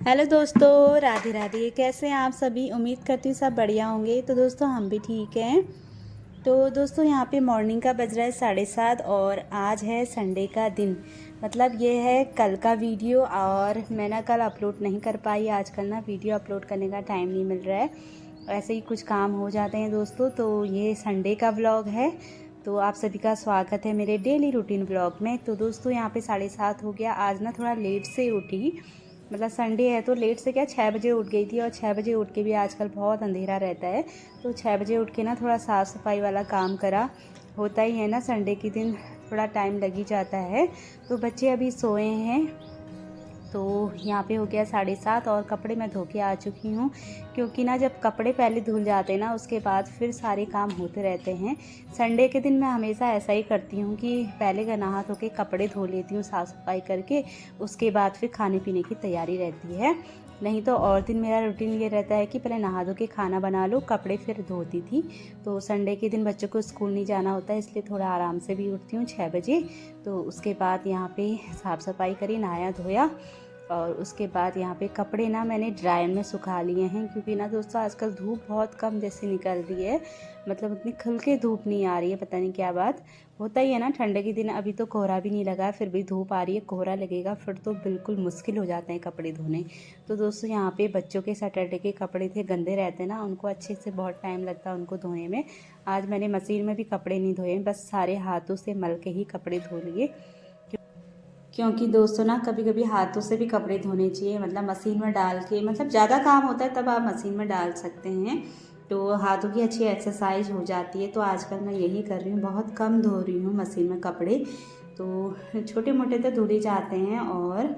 Hello दोस्तों, राधे राधे। कैसे हैं आप सभी? उम्मीद करती हूँ सब बढ़िया होंगे। तो दोस्तों हम भी ठीक हैं। तो दोस्तों यहाँ पे मॉर्निंग का बज रहा है 7:30 और आज है संडे का दिन। मतलब ये है कल का वीडियो और मैं ना कल अपलोड नहीं कर पाई। आजकल ना वीडियो अपलोड करने का टाइम नहीं मिल रहा है, ऐसे ही कुछ काम हो जाते हैं दोस्तों। तो ये संडे का व्लॉग है। तो आप सभी का स्वागत है मेरे डेली रूटीन व्लॉग में। तो दोस्तों यहाँ पे 7:30 हो गया। आज ना थोड़ा लेट से उठी, मतलब संडे है तो लेट से क्या 6 बजे उठ गई थी। और 6 बजे उठ के भी आजकल बहुत अंधेरा रहता है, तो 6 बजे उठ के ना थोड़ा साफ़ सफाई वाला काम करा। होता ही है ना, संडे के दिन थोड़ा टाइम लग ही जाता है। तो बच्चे अभी सोए हैं, तो यहाँ पे हो गया 7:30 और कपड़े मैं धो के आ चुकी हूँ। क्योंकि ना जब कपड़े पहले धुल जाते हैं ना, उसके बाद फिर सारे काम होते रहते हैं। संडे के दिन मैं हमेशा ऐसा ही करती हूँ कि पहले नहा धो के कपड़े धो लेती हूँ साफ़ सफाई करके, उसके बाद फिर खाने पीने की तैयारी रहती है। नहीं तो और दिन मेरा रूटीन ये रहता है कि पहले नहा धो के खाना बना लो, कपड़े फिर धोती थी। तो संडे के दिन बच्चों को स्कूल नहीं जाना होता है, इसलिए थोड़ा आराम से भी उठती हूँ 6 बजे। तो उसके बाद यहाँ पे साफ़ सफाई करी, नहाया धोया और उसके बाद यहाँ पे कपड़े ना मैंने ड्रायर में सुखा लिए हैं। क्योंकि ना दोस्तों आजकल धूप बहुत कम जैसे निकल रही है, मतलब इतनी खुल के धूप नहीं आ रही है, पता नहीं क्या बात। होता ही है ना ठंडे के दिन। अभी तो कोहरा भी नहीं लगा, फिर भी धूप आ रही है, कोहरा लगेगा फिर तो बिल्कुल मुश्किल हो जाते हैं कपड़े धोने। तो दोस्तों यहाँ पे बच्चों के सैटरडे के कपड़े थे, गंदे रहते हैं ना, उनको अच्छे से बहुत टाइम लगता है उनको धोने में। आज मैंने मशीन में भी कपड़े नहीं धोए, बस सारे हाथों से मल के ही कपड़े धो लिए। क्योंकि दोस्तों ना कभी कभी हाथों से भी कपड़े धोने चाहिए, मतलब मशीन में डाल के, मतलब ज़्यादा काम होता है तब आप मशीन में डाल सकते हैं, तो हाथों की अच्छी एक्सरसाइज हो जाती है। तो आजकल मैं यही कर रही हूँ, बहुत कम धो रही हूँ मशीन में कपड़े। तो छोटे मोटे तो धुल ही जाते हैं और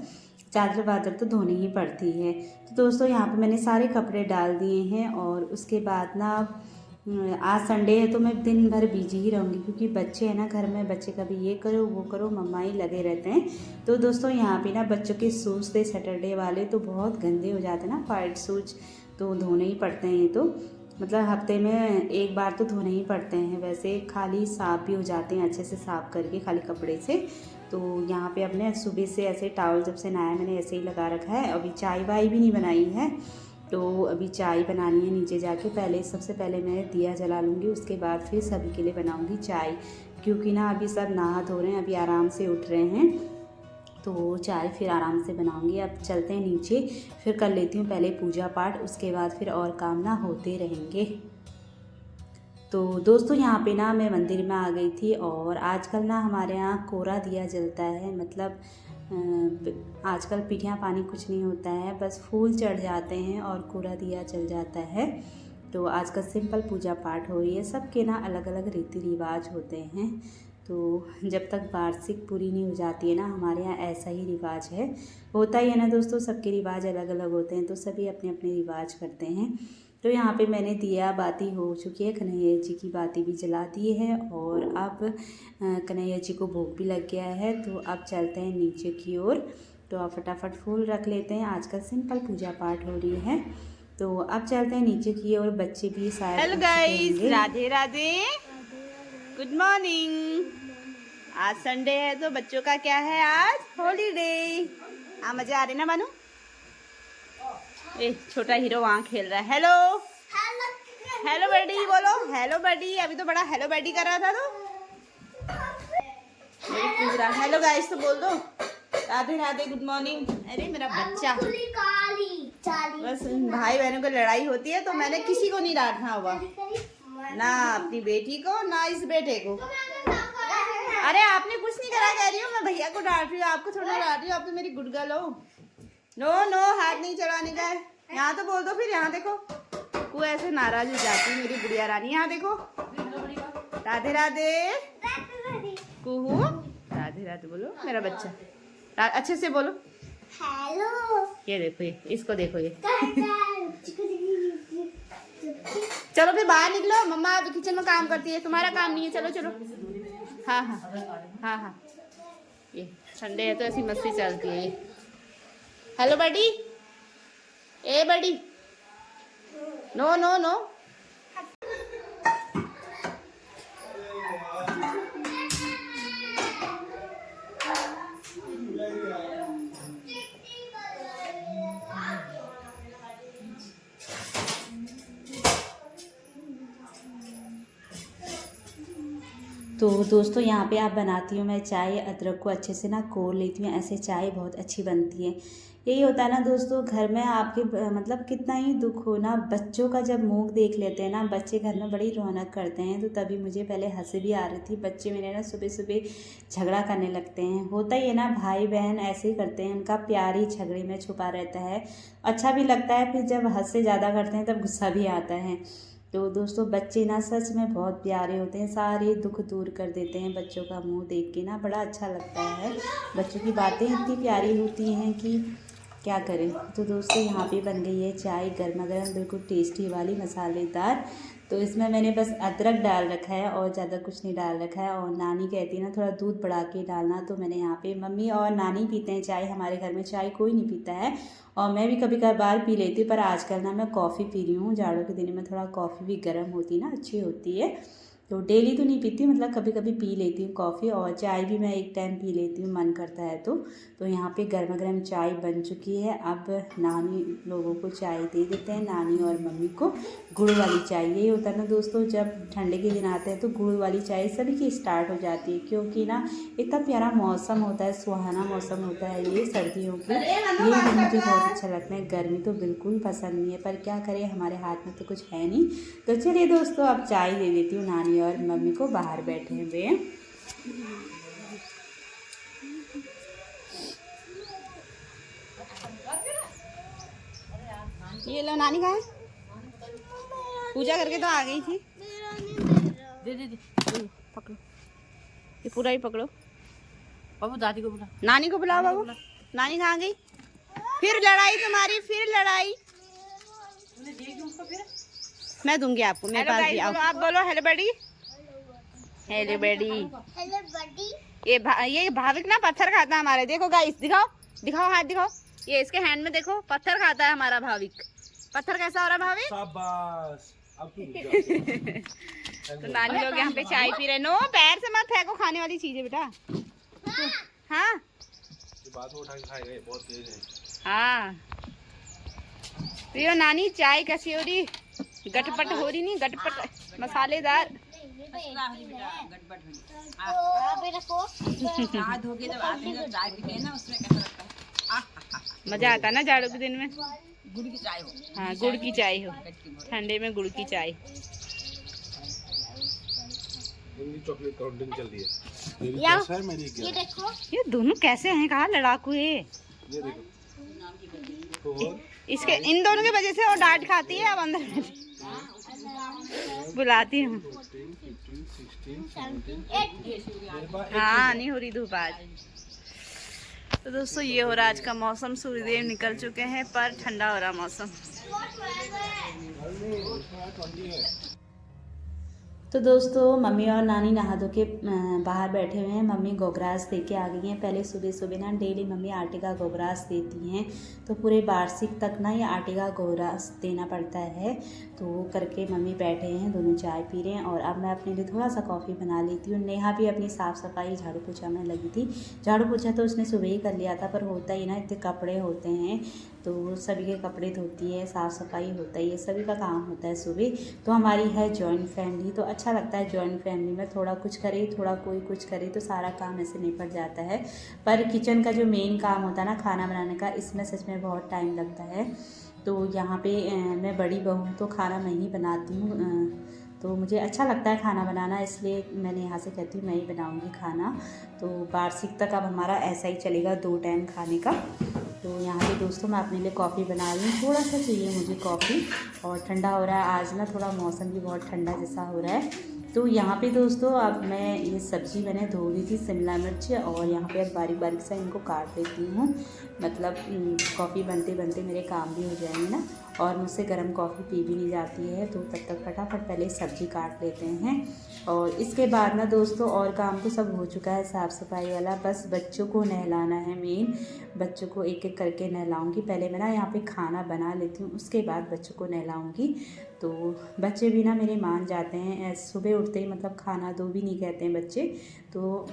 चादर वादर तो धोनी ही पड़ती है। तो दोस्तों यहाँ पे मैंने सारे कपड़े डाल दिए हैं और उसके बाद ना आज संडे है तो मैं दिन भर बिजी ही रहूँगी। क्योंकि बच्चे हैं ना घर में, बच्चे कभी ये करो वो करो मम्मा ही लगे रहते हैं। तो दोस्तों यहाँ पे ना बच्चों के शूज़ थे सैटरडे वाले, तो बहुत गंदे हो जाते हैं ना वाइट शूज, तो धोने ही पड़ते हैं। ये तो मतलब हफ्ते में एक बार तो धोने ही पड़ते हैं। वैसे खाली साफ़ भी हो जाते हैं अच्छे से साफ़ करके खाली कपड़े से। तो यहाँ पे अपने सुबह से ऐसे टॉवल जब से नहाया मैंने ऐसे ही लगा रखा है। अभी चाय वाय भी नहीं बनाई है, तो अभी चाय बनानी है नीचे जाके। पहले सबसे पहले मैं दिया जला लूँगी, उसके बाद फिर सभी के लिए बनाऊँगी चाय। क्योंकि ना अभी सब नहा धो रहे हैं, अभी आराम से उठ रहे हैं, तो चाय फिर आराम से बनाऊँगी। अब चलते हैं नीचे, फिर कर लेती हूँ पहले पूजा पाठ, उसके बाद फिर और काम ना होते रहेंगे। तो दोस्तों यहाँ पे ना मैं मंदिर में आ गई थी और आजकल ना हमारे यहाँ कोरा दिया जलता है। मतलब आजकल पिठिया पानी कुछ नहीं होता है, बस फूल चढ़ जाते हैं और कोरा दिया जल जाता है। तो आजकल सिंपल पूजा पाठ हो रही है। सबके ना अलग अलग रीति रिवाज होते हैं, तो जब तक वार्षिक पूरी नहीं हो जाती है ना, हमारे यहाँ ऐसा ही रिवाज है। होता ही है ना दोस्तों, सबके रिवाज अलग अलग होते हैं, तो सभी अपने अपने रिवाज करते हैं। तो यहाँ पे मैंने दिया बाती हो चुकी है, कन्हैया जी की बाती भी जला दी है और अब कन्हैया जी को भोग भी लग गया है। तो अब चलते हैं नीचे की ओर। तो आप फटाफट फूल रख लेते हैं, आजकल सिंपल पूजा पाठ हो रही है। तो अब चलते हैं नीचे की ओर, बच्चे भी शायद हेलो उठ चुके गाइस, होंगे। Radhe Radhe, good morning. आज संडे है तो बच्चों का क्या है, आज हॉलीडे। मजे आ रहे ना बानू? ए छोटा हीरो वहाँ खेल रहा है। हेलो हेलो बडी बोलो, हेलो बडी। अभी तो बड़ा हेलो बडी कर रहा था तो हेलो गाइस तो बोल दो, राधे राधे, गुड मॉर्निंग। अरे मेरा बच्चा, बस भाई बहनों की लड़ाई होती है तो मैंने किसी को नहीं डांटना हुआ, ना अपनी बेटी को ना इस बेटे को। अरे आपने कुछ नहीं करा, कह रही हूँ मैं भैया को डांट रही हूँ, आपको थोड़ा डांट रही हूँ। आप तो मेरी गुड गर्ल हो। नो नो, हाथ नहीं चलाने का है। यहाँ तो बोल दो फिर। यहाँ देखो, वो ऐसे नाराज हो जाती है मेरी गुड़िया रानी। यहाँ देखो, राधे राधे कुहू, राधे राधे बोलो मेरा बच्चा, अच्छे से बोलो हेलो। ये देखो, ये इसको देखो, ये चलो फिर बाहर निकलो, मम्मा अभी किचन में काम करती है, तुम्हारा काम नहीं है। चलो चलो, हाँ हाँ हाँ हाँ, ये संडे है तो ऐसी मस्ती चलती है। हेलो बडी, ए बडी, नो नो नो। तो दोस्तों यहाँ पे आप बनाती हूँ मैं चाय, अदरक को अच्छे से ना कोर लेती हूँ, ऐसे चाय बहुत अच्छी बनती है। यही होता है ना दोस्तों, घर में आपके मतलब कितना ही दुख हो ना, बच्चों का जब मुंह देख लेते हैं ना, बच्चे घर में बड़ी रौनक करते हैं। तो तभी मुझे पहले हंसी भी आ रही थी, बच्चे मेरे ना सुबह सुबह झगड़ा करने लगते हैं। होता ही है ना, भाई बहन ऐसे ही करते हैं, उनका प्यार ही झगड़े में छुपा रहता है। अच्छा भी लगता है, फिर जब हद से ज़्यादा करते हैं तब गुस्सा भी आता है। तो दोस्तों बच्चे ना सच में बहुत प्यारे होते हैं, सारे दुख दूर कर देते हैं। बच्चों का मुंह देख के ना बड़ा अच्छा लगता है। बच्चों की बातें इतनी प्यारी होती हैं कि क्या करें। तो दोस्तों यहाँ पे बन गई है चाय गर्मा गर्म, बिल्कुल टेस्टी वाली मसालेदार। तो इसमें मैंने बस अदरक डाल रखा है और ज़्यादा कुछ नहीं डाल रखा है। और नानी कहती है ना थोड़ा दूध बढ़ा के डालना, तो मैंने यहाँ पे, मम्मी और नानी पीते हैं चाय, हमारे घर में चाय कोई नहीं पीता है। और मैं भी कभी कभार पी लेती हूँ, पर आजकल ना मैं कॉफ़ी पी रही हूँ। जाड़ों के दिन में थोड़ा कॉफ़ी भी गर्म होती है ना, अच्छी होती है। तो डेली तो नहीं पीती, मतलब कभी कभी पी लेती हूँ कॉफ़ी, और चाय भी मैं एक टाइम पी लेती हूँ, मन करता है तो। यहाँ पे गर्मा गर्म चाय बन चुकी है। अब नानी लोगों को चाय दे देते हैं, नानी और मम्मी को गुड़ वाली चाय। यही होता है ना दोस्तों, जब ठंडे के दिन आते हैं तो गुड़ वाली चाय सभी की स्टार्ट हो जाती है, क्योंकि ना इतना प्यारा मौसम होता है, सुहाना मौसम होता है ये सर्दियों की। ये भी मुझे बहुत अच्छा लगता है। गर्मी तो बिल्कुल पसंद नहीं है, पर क्या करें, हमारे हाथ में तो कुछ है नहीं। तो चलिए दोस्तों, अब चाय दे देती हूँ नानी और मम्मी को, बाहर बैठे हुए हैं। ये लो, नानी कहाँ है? पूजा करके तो आ गई थी। दे दे दे, पकड़ो, ये पूरा ही पकड़ो। बाबू दादी को बुला, नानी को बुलाओ। बाबू नानी कहाँ गई? फिर लड़ाई तुम्हारी, फिर लड़ाई। मैं दूंगी आपको, मेरे पास भी आओ। आप बोलो हेलो बड़ी, हेलो बड़ी, हेलो बड़ी। ये भाविक ना पत्थर खाता है हमारे। देखो गाइस, दिखाओ दिखाओ, हाथ दिखाओ। ये इसके हैंड में देखो, पत्थर खाता है हमारा भाविक। पत्थर कैसा हो रहा भाविक? शाबाश। तो नानी लोग यहाँ पे चाय पी रहे। नो, पैर से मत फेंको खाने वाली चीजें बेटा। हाँ बात उठा के खाएगा, बहुत तेज है। हाँ तो नानी चाय कैसी हो रही? गटपट हो रही? नहीं गटपट, मसालेदार। मजा आता है ना जाड़ों के दिन में। गुड़ की चाय हो। हाँ गुड़ की चाय हो, ठंडे में गुड़ की चाय। चॉकलेट काउंटिंग चल रही है। मेरी कैसा है, मेरी क्या? ये देखो, ये दोनों कैसे हैं, कहा लड़ाकू है। ये देखो तो इसके, इन दोनों की वजह से वो डांट खाती है। अब अंदर बुलाती हूँ। हाँ नहीं हो रही धूप आज। तो दोस्तों ये हो रहा आज का मौसम, सूर्यदेव निकल चुके हैं, पर ठंडा हो रहा मौसम। तो दोस्तों मम्मी और नानी नहा धो के बाहर बैठे हुए हैं। मम्मी गोग्रास दे के आ गई हैं। पहले सुबह सुबह ना डेली मम्मी आटे का गोग्रास देती हैं, तो पूरे वार्षिक तक ना ये आटे का गोग्रास देना पड़ता है। तो वो करके मम्मी बैठे हैं, दोनों चाय पी रहे हैं। और अब मैं अपने लिए थोड़ा सा कॉफ़ी बना लेती हूँ। नेहा भी अपनी साफ़ सफाई झाड़ू पोछा में लगी थी। झाड़ू पोछा तो उसने सुबह ही कर लिया था, पर होता ही ना, इतने कपड़े होते हैं तो सभी के कपड़े धोती है, साफ़ सफाई होता ही है, सभी का काम होता है सुबह। तो हमारी है जॉइंट फैमिली, तो अच्छा लगता है जॉइंट फैमिली में, थोड़ा कुछ करे, थोड़ा कोई कुछ करे, तो सारा काम ऐसे निपट जाता है। पर किचन का जो मेन काम होता है ना, खाना बनाने का, इसमें सच में बहुत टाइम लगता है। तो यहाँ पे मैं बड़ी बहू हूँ, तो खाना मैं ही बनाती हूँ। तो मुझे अच्छा लगता है खाना बनाना, इसलिए मैंने यहाँ से कहती हूँ मैं ही बनाऊँगी खाना। तो वार्षिक तक अब हमारा ऐसा ही चलेगा, 2 टाइम खाने का। तो यहाँ पे दोस्तों मैं अपने लिए कॉफ़ी बना रही हूँ, थोड़ा सा चाहिए मुझे कॉफ़ी। और ठंडा हो रहा है आज ना, थोड़ा मौसम भी बहुत ठंडा जैसा हो रहा है। तो यहाँ पे दोस्तों अब मैं ये सब्ज़ी मैंने धो ली थी, शिमला मिर्च, और यहाँ पे अब बारीक बारीक सा इनको काट लेती हूँ। मतलब कॉफ़ी बनते बनते मेरे काम भी हो जाएंगे ना, और मुझसे गर्म कॉफ़ी पी भी नहीं जाती है। तो तब तक फटाफट पहले सब्ज़ी काट लेते हैं। और इसके बाद ना दोस्तों और काम तो सब हो चुका है, साफ़ सफाई वाला, बस बच्चों को नहलाना है मेन। बच्चों को एक एक करके नहलाऊँगी। पहले मैं ना यहाँ पे खाना बना लेती हूँ, उसके बाद बच्चों को नहलाऊँगी। तो बच्चे भी ना मेरे मान जाते हैं, सुबह उठते ही मतलब खाना दो भी नहीं कहते हैं बच्चे। तो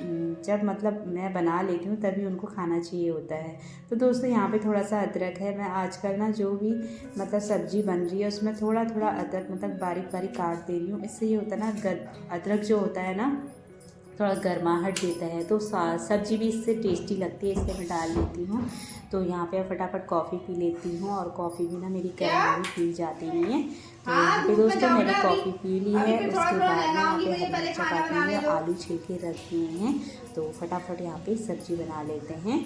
जब मतलब मैं बना लेती हूँ तभी उनको खाना चाहिए होता है। तो दोस्तों यहाँ पे थोड़ा सा अदरक है, मैं आजकल ना जो भी मतलब सब्ज़ी बन रही है उसमें थोड़ा थोड़ा अदरक मतलब बारीक बारीक काट दे रही हूँ। इससे ये होता है ना, अदरक जो होता है ना थोड़ा गर्माहट देता है, तो सब्ज़ी भी इससे टेस्टी लगती है, इसलिए मैं डाल लेती हूँ। तो यहाँ पे फटाफट कॉफ़ी पी लेती हूँ, और कॉफ़ी भी ना मेरी गर्म भी पी जाती नहीं है। तो यहाँ पे दोस्तों मैंने कॉफ़ी पी ली है। उसके बाद में यहाँ पे हरी मिर्च काटी है, आलू छिलके रख दिए हैं। तो फटाफट यहाँ पे सब्ज़ी बना लेते हैं।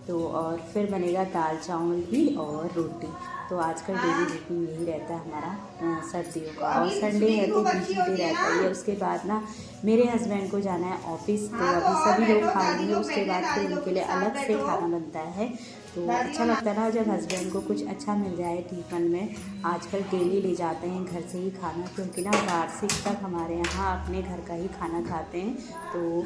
तो और फिर बनेगा दाल चावल भी और रोटी। तो आजकल डेली रूटीन यही रहता है हमारा सर्दियों का, और संडे है तो बिजी डे रहता है। उसके बाद ना मेरे हस्बैंड को जाना है ऑफिस, तो अभी सभी लोग खा लेंगे, उसके बाद फिर उनके लिए अलग से खाना बनता है। तो अच्छा लगता है ना जब हस्बैंड को कुछ अच्छा मिल जाए टिफ़िन में। आजकल डेली ले जाते हैं घर से ही खाना, क्योंकि ना वार्षिक तक हमारे यहाँ अपने घर का ही खाना खाते हैं। तो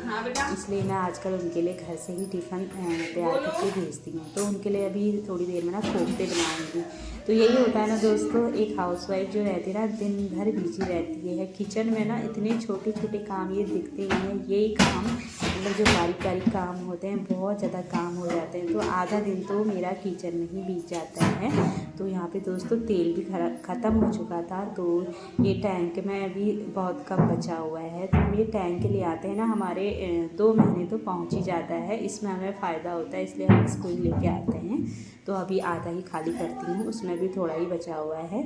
इसलिए मैं आजकल उनके लिए घर से ही टिफ़िन तैयार करके भेजती हूँ। तो उनके लिए अभी थोड़ी देर में ना कोफ्ते बनाऊँगी। तो यही होता है ना दोस्तों, एक हाउसवाइफ जो रहती है ना दिन भर बिजी रहती है किचन में ना। इतने छोटे छोटे काम ये दिखते ही हैं, यही काम मतलब जो बारीक बारीक काम होते हैं बहुत ज़्यादा काम हो जाते हैं। तो आधा दिन तो मेरा किचन में ही बीत जाता है। तो यहाँ पे दोस्तों तेल भी ख़त्म हो चुका था, तो ये टैंक में अभी बहुत कम बचा हुआ है। तो हम ये टैंक ले आते हैं ना, हमारे 2 महीने तो पहुँच ही जाता है। इसमें हमें फ़ायदा होता है, इसलिए हम इसको ही लेके आते हैं। तो अभी आधा ही खाली करती हूँ, उसमें भी थोड़ा ही बचा हुआ है।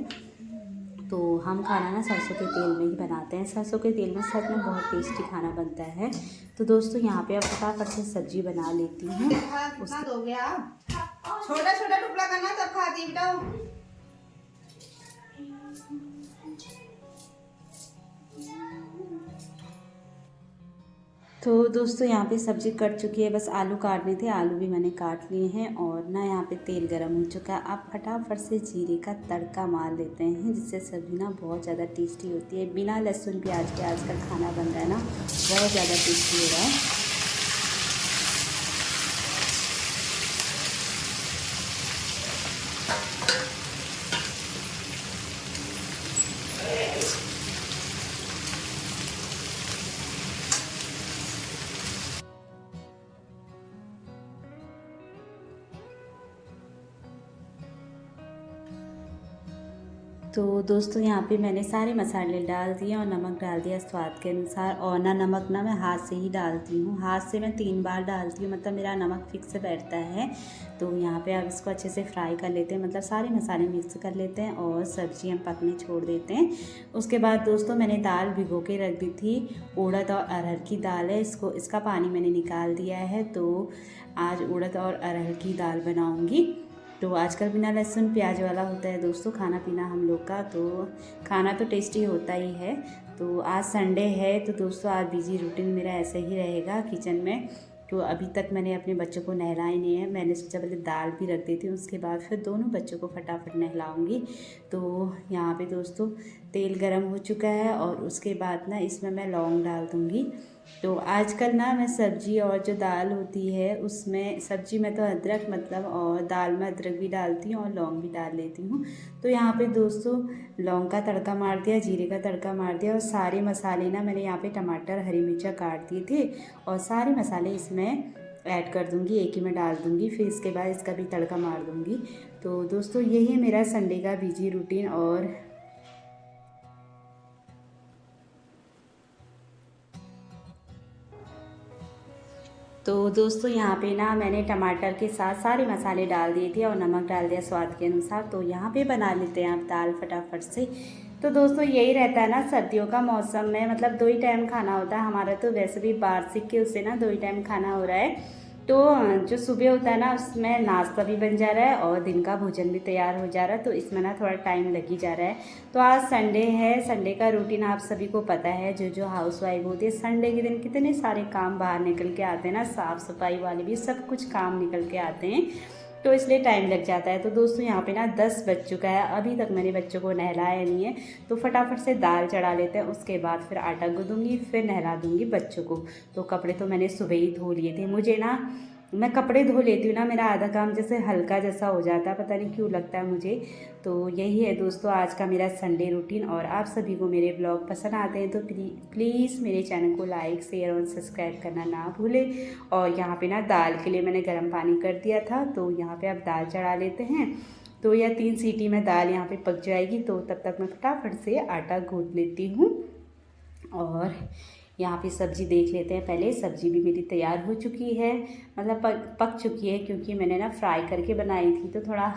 तो हम खाना ना सरसों के तेल में ही बनाते हैं। सरसों के तेल में सच में बहुत टेस्टी खाना बनता है। तो दोस्तों यहाँ पे अब फटाफट से सब्जी बना लेती हूँ। हो गया छोटा छोटा टुकड़ा करना तब खाती बेटा। तो दोस्तों यहाँ पे सब्ज़ी कट चुकी है, बस आलू काटने थे, आलू भी मैंने काट लिए हैं। और ना यहाँ पे तेल गरम हो चुका है। अब फटाफट से जीरे का तड़का मार लेते हैं, जिससे सब्ज़ी ना बहुत ज़्यादा टेस्टी होती है। बिना लहसुन प्याज के आजकल खाना बन रहा है ना, बहुत ज़्यादा टेस्टी हो रहा है। तो दोस्तों यहाँ पे मैंने सारे मसाले डाल दिए और नमक डाल दिया स्वाद के अनुसार। और ना नमक ना मैं हाथ से ही डालती हूँ, हाथ से मैं 3 बार डालती हूँ, मतलब मेरा नमक फिक्स बैठता है। तो यहाँ पे आप इसको अच्छे से फ्राई कर लेते हैं, मतलब सारे मसाले मिक्स कर लेते हैं और सब्ज़ी हम पकने छोड़ देते हैं। उसके बाद दोस्तों मैंने दाल भिगो के रख दी थी, उड़द और अरहर की दाल है, इसका पानी मैंने निकाल दिया है। तो आज उड़द और अरहर की दाल बनाऊँगी। तो आजकल बिना लहसुन प्याज वाला होता है दोस्तों खाना पीना हम लोग का, तो खाना तो टेस्टी होता ही है। तो आज संडे है, तो दोस्तों आज बिजी रूटीन मेरा ऐसे ही रहेगा किचन में। तो अभी तक मैंने अपने बच्चों को नहलाया नहीं है, मैंने सोचा पहले दाल भी रख देती हूँ, उसके बाद फिर दोनों बच्चों को फटाफट नहलाऊँगी। तो यहाँ पे दोस्तों तेल गरम हो चुका है, और उसके बाद ना इसमें मैं लौंग डाल दूँगी। तो आजकल ना मैं सब्ज़ी और जो दाल होती है उसमें, सब्ज़ी में तो अदरक मतलब, और दाल में अदरक भी डालती हूँ और लौंग भी डाल लेती हूँ। तो यहाँ पे दोस्तों लौंग का तड़का मार दिया, जीरे का तड़का मार दिया, और सारे मसाले ना मैंने यहाँ पे टमाटर हरी मिर्चा काट दिए थे, और सारे मसाले इसमें ऐड कर दूँगी, एक ही में डाल दूँगी। फिर इसके बाद इसका भी तड़का मार दूँगी। तो दोस्तों यही है मेरा संडे का बिजी रूटीन। और तो दोस्तों यहाँ पे ना मैंने टमाटर के साथ सारे मसाले डाल दिए थे और नमक डाल दिया स्वाद के अनुसार। तो यहाँ पे बना लेते हैं आप दाल फटाफट से। तो दोस्तों यही रहता है ना सर्दियों का मौसम में, मतलब 2 ही टाइम खाना होता है हमारा। तो वैसे भी वार्षिक के उससे ना 2 ही टाइम खाना हो रहा है। तो जो सुबह होता है ना उसमें नाश्ता भी बन जा रहा है और दिन का भोजन भी तैयार हो जा रहा है। तो इसमें ना थोड़ा टाइम लग ही जा रहा है। तो आज संडे है, संडे का रूटीन आप सभी को पता है, जो हाउसवाइफ होती है संडे के दिन कितने सारे काम बाहर निकल के आते हैं ना, साफ़ सफाई वाले भी सब कुछ काम निकल के आते हैं, तो इसलिए टाइम लग जाता है। तो दोस्तों यहाँ पे ना 10 बज चुका है, अभी तक मैंने बच्चों को नहलाया नहीं है। तो फटाफट से दाल चढ़ा लेते हैं, उसके बाद फिर आटा गूँधूंगी, फिर नहला दूँगी बच्चों को। तो कपड़े तो मैंने सुबह ही धो लिए थे। मुझे ना, मैं कपड़े धो लेती हूँ ना, मेरा आधा काम जैसे हल्का जैसा हो जाता है, पता नहीं क्यों लगता है मुझे। तो यही है दोस्तों आज का मेरा संडे रूटीन। और आप सभी को मेरे ब्लॉग पसंद आते हैं तो प्लीज़ मेरे चैनल को लाइक शेयर और सब्सक्राइब करना ना भूलें। और यहाँ पे ना दाल के लिए मैंने गर्म पानी कर दिया था, तो यहाँ पे अब दाल चढ़ा लेते हैं। तो यह 3 सीटी में दाल यहाँ पे पक जाएगी। तो तब तक मैं फटाफट से आटा गूँथ लेती हूँ। और यहाँ पे सब्ज़ी देख लेते हैं पहले। सब्ज़ी भी मेरी तैयार हो चुकी है, मतलब पक चुकी है, क्योंकि मैंने ना फ्राई करके बनाई थी तो थोड़ा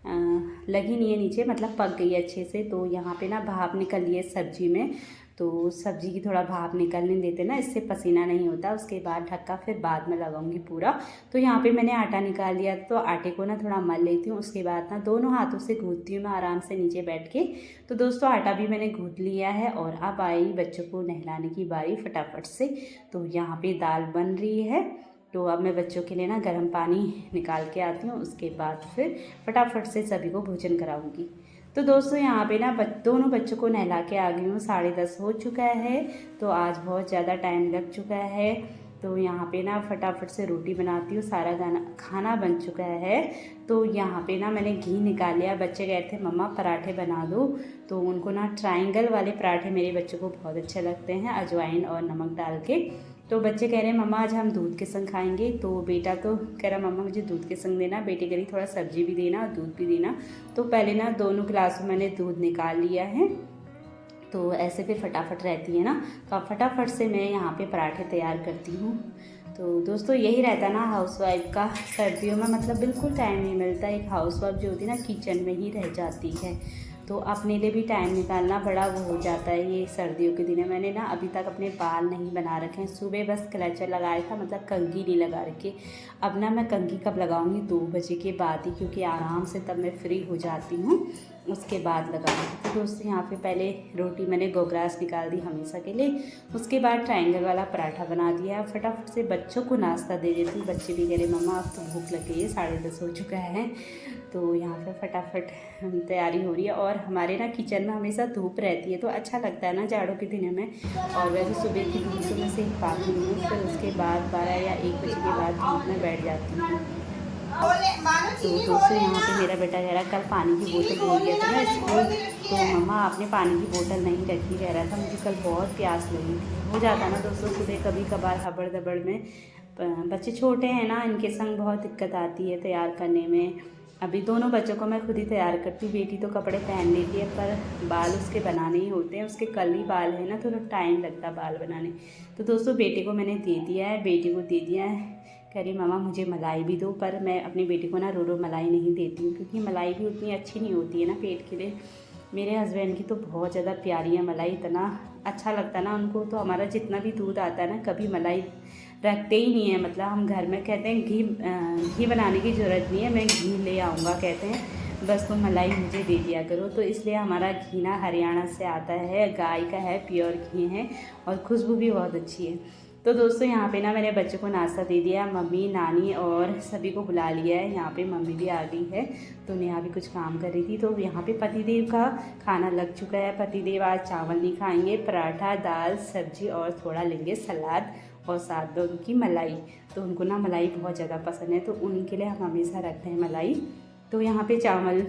लगी नहीं है नीचे, मतलब पक गई है अच्छे से। तो यहाँ पे ना भाप निकल रही है सब्ज़ी में, तो सब्ज़ी की थोड़ा भाप निकलने देते ना, इससे पसीना नहीं होता। उसके बाद ढक्का फिर बाद में लगाऊंगी पूरा। तो यहाँ पे मैंने आटा निकाल लिया, तो आटे को ना थोड़ा मल लेती हूँ। उसके बाद ना दोनों हाथों से गूँथती हूँ मैं आराम से नीचे बैठ के। तो दोस्तों आटा भी मैंने गूँथ लिया है और अब आई बच्चों को नहलाने की बारी फटाफट से। तो यहाँ पे दाल बन रही है, तो अब मैं बच्चों के लिए ना गर्म पानी निकाल के आती हूँ। उसके बाद फिर फटाफट से सभी को भोजन कराऊंगी। तो दोस्तों यहाँ पे ना दोनों बच्चों को नहला के आ गई हूँ, 10:30 हो चुका है। तो आज बहुत ज़्यादा टाइम लग चुका है। तो यहाँ पे ना फटाफट से रोटी बनाती हूँ, सारा खाना बन चुका है। तो यहाँ पे ना मैंने घी निकाल लिया। बच्चे कह रहे थे मम्मा पराठे बना दो, तो उनको ना ट्रायंगल वाले पराठे मेरे बच्चों को बहुत अच्छे लगते हैं, अजवाइन और नमक डाल के। तो बच्चे कह रहे हैं मम्मा आज हम दूध के संग खाएंगे। तो बेटा तो कह रहा मम्मा मुझे दूध के संग देना, बेटी कह रही थोड़ा सब्जी भी देना और दूध भी देना। तो पहले ना दोनों गिलासों मैंने दूध निकाल लिया है, तो ऐसे फिर फटाफट रहती है ना। तो अब फटाफट से मैं यहाँ पे पराठे तैयार करती हूँ। तो दोस्तों यही रहता ना हाउसवाइफ का सर्दियों में, मतलब बिल्कुल टाइम नहीं मिलता। एक हाउसवाइफ जो होती है ना किचन में ही रह जाती है, तो अपने लिए भी टाइम निकालना बड़ा वो हो जाता है। ये सर्दियों के दिन है। मैंने ना अभी तक अपने बाल नहीं बना रखे हैं। सुबह बस क्लचर लगाया था, मतलब कंघी नहीं लगा रखी। अब ना मैं कंघी कब लगाऊंगी, 2 बजे के बाद ही, क्योंकि आराम से तब मैं फ्री हो जाती हूँ, उसके बाद लगाऊंगी। तो दोस्तों यहाँ पे पहले रोटी मैंने गोग्रास निकाल दी हमेशा के लिए। उसके बाद ट्रायंगल वाला पराठा बना दिया। फटाफट से बच्चों को नाश्ता दे देती हूँ। बच्चे भी कह रहे मम्मा अब तो भूख लग गई है, 10:30 हो चुका है। तो यहाँ पे फटाफट तैयारी हो रही है। और हमारे ना किचन में हमेशा धूप रहती है, तो अच्छा लगता है ना जाड़ों के दिनों में। और वैसे सुबह की धूप तो मैं सेक पाती हूँ, फिर उसके बाद 12 या 1 बजे के बाद धूप में बैठ जाती हूँ। तो दोस्तों यहाँ पे मेरा बेटा कह रहा कल पानी की बोतल भूल गया था ना स्कूल, तो मम्मा आपने पानी की बोतल नहीं रखी, कह रहा था मुझे कल बहुत प्यास लगी थी। हो जाता है ना दोस्तों सुबह कभी कभार हबड़ दबड़ में। बच्चे छोटे हैं ना, इनके संग बहुत दिक्कत आती है तैयार करने में। अभी दोनों बच्चों को मैं खुद ही तैयार करती हूँ। बेटी तो कपड़े पहन लेती है, पर बाल उसके बनाने ही होते हैं। उसके कर्ली बाल है ना, थोड़ा टाइम लगता है बाल बनाने। तो दोस्तों बेटे को मैंने दे दिया है, बेटी को दे दिया है। कह रही मामा मुझे मलाई भी दो, पर मैं अपनी बेटी को ना रो मलाई नहीं देती हूँ, क्योंकि मलाई भी उतनी अच्छी नहीं होती है ना पेट के लिए। मेरे हस्बैंड की तो बहुत ज़्यादा प्यारी है मलाई, इतना अच्छा लगता है ना उनको। तो हमारा जितना भी दूध आता है ना, कभी मलाई रखते ही नहीं है। मतलब हम घर में कहते हैं घी बनाने की ज़रूरत नहीं है, मैं घी ले आऊँगा, कहते हैं बस तुम मलाई मुझे दे दिया करो। तो इसलिए हमारा घी ना हरियाणा से आता है, गाय का है, प्योर घी है और खुशबू भी बहुत अच्छी है। तो दोस्तों यहाँ पे ना मैंने बच्चों को नाश्ता दे दिया, मम्मी नानी और सभी को बुला लिया है। यहाँ पे मम्मी भी आ गई है, तो नेहा भी कुछ काम कर रही थी। तो यहाँ पे पतिदेव का खाना लग चुका है। पतिदेव आज चावल नहीं खाएंगे, पराठा, दाल, सब्जी और थोड़ा लेंगे सलाद और साथ में उनकी मलाई। तो उनको ना मलाई बहुत ज़्यादा पसंद है, तो उनके लिए हम हमेशा रखते हैं मलाई। तो यहाँ पे चावल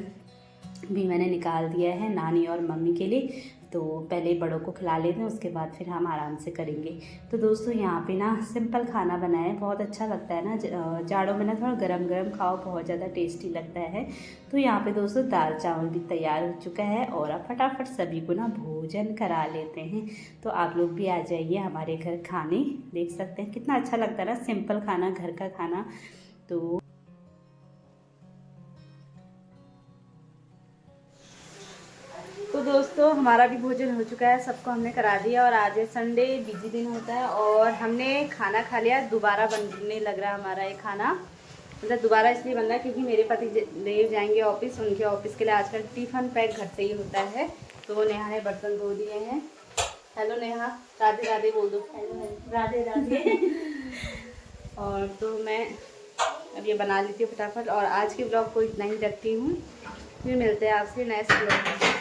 भी मैंने निकाल दिया है नानी और मम्मी के लिए। तो पहले बड़ों को खिला लेते हैं, उसके बाद फिर हम आराम से करेंगे। तो दोस्तों यहाँ पे ना सिंपल खाना बनाया है, बहुत अच्छा लगता है ना जाड़ों में ना, थोड़ा गरम गरम खाओ, बहुत ज़्यादा टेस्टी लगता है। तो यहाँ पे दोस्तों दाल चावल भी तैयार हो चुका है और अब फटाफट सभी को ना भोजन करा लेते हैं। तो आप लोग भी आ जाइए हमारे घर खाने, देख सकते हैं कितना अच्छा लगता है ना सिंपल खाना, घर का खाना। तो दोस्तों हमारा भी भोजन हो चुका है, सबको हमने करा दिया। और आज संडे बिजी दिन होता है और हमने खाना खा लिया। दोबारा बनने लग रहा है हमारा ये खाना, मतलब दोबारा इसलिए बन रहा है क्योंकि मेरे पति देव जाएंगे ऑफिस, उनके ऑफिस के लिए आजकल टिफ़िन पैक घर से ही होता है। तो नेहा ने बर्तन धो दिए हैं। हेलो नेहा, राधे राधे बोल दो। राधे राधे और तो मैं अब ये बना लेती हूँ फटाफट। और आज के ब्लॉग को इतना ही रखती हूँ, फिर मिलते हैं आपसे नेक्स्ट ब्लॉग में।